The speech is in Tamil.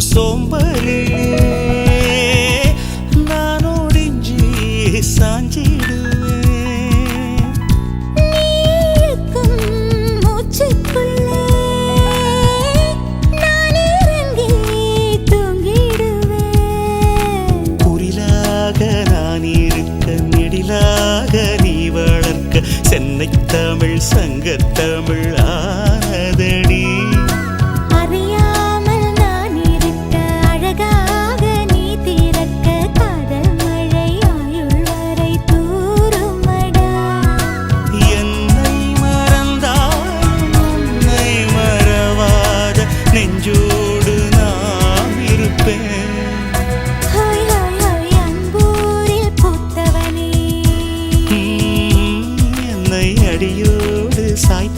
சோம்பலிலே நான் ஒடிஞ்சி சாஞ்சிடுவேன். நீக்கும் மூச்சுக்குள்ளே நான் இறங்கி தூங்கிடுவேன். குரிலாக நான் இருக்க நெடிலாக நீ வளர்க்க சென்னை தமிழ் சங்கத்தமிழ்